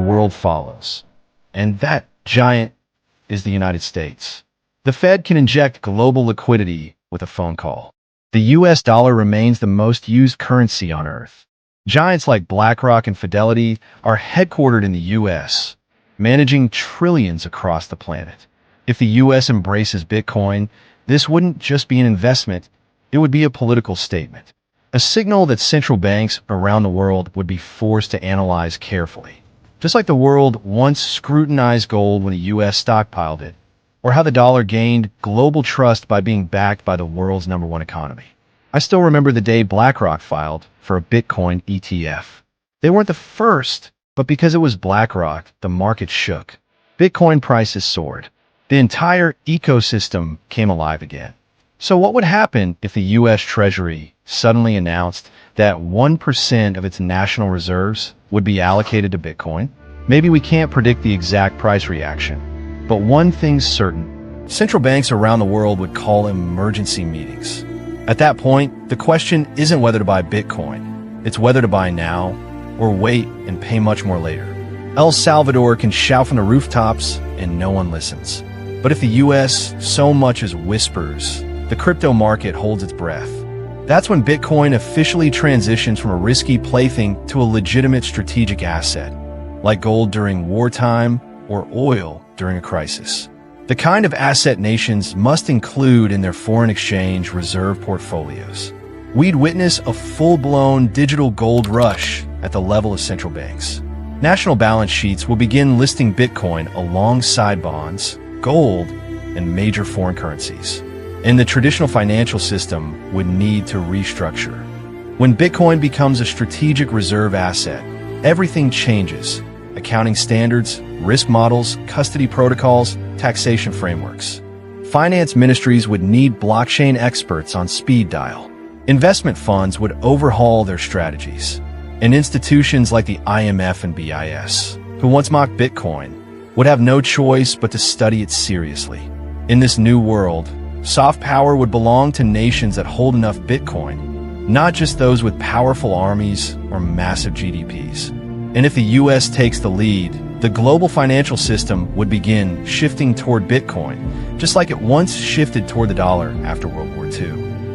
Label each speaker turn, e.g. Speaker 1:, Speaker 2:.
Speaker 1: world follows. And that giant is the United States. The Fed can inject global liquidity with a phone call. The US dollar remains the most used currency on Earth. Giants like BlackRock and Fidelity are headquartered in the US, managing trillions across the planet. If the US embraces Bitcoin, this wouldn't just be an investment, it would be a political statement. A signal that central banks around the world would be forced to analyze carefully. Just like the world once scrutinized gold when the US stockpiled it, or how the dollar gained global trust by being backed by the world's #1 economy. I still remember the day BlackRock filed for a Bitcoin ETF. They weren't the first, but because it was BlackRock, the market shook. Bitcoin prices soared. The entire ecosystem came alive again. So what would happen if the US Treasury suddenly announced that 1% of its national reserves would be allocated to Bitcoin? Maybe we can't predict the exact price reaction, but one thing's certain. Central banks around the world would call emergency meetings. At that point, the question isn't whether to buy Bitcoin. It's whether to buy now or wait and pay much more later. El Salvador can shout from the rooftops and no one listens. But if the US so much as whispers, the crypto market holds its breath. That's when Bitcoin officially transitions from a risky plaything to a legitimate strategic asset, like gold during wartime or oil during a crisis. The kind of asset nations must include in their foreign exchange reserve portfolios. We'd witness a full-blown digital gold rush at the level of central banks. National balance sheets will begin listing Bitcoin alongside bonds, gold, and major foreign currencies. And the traditional financial system would need to restructure. When Bitcoin becomes a strategic reserve asset, everything changes. Accounting standards, risk models, custody protocols, taxation frameworks. Finance ministries would need blockchain experts on speed dial. Investment funds would overhaul their strategies. And institutions like the IMF and BIS, who once mocked Bitcoin, would have no choice but to study it seriously. In this new world, soft power would belong to nations that hold enough Bitcoin, not just those with powerful armies or massive GDPs. And if the US takes the lead, the global financial system would begin shifting toward Bitcoin, just like it once shifted toward the dollar after World War II.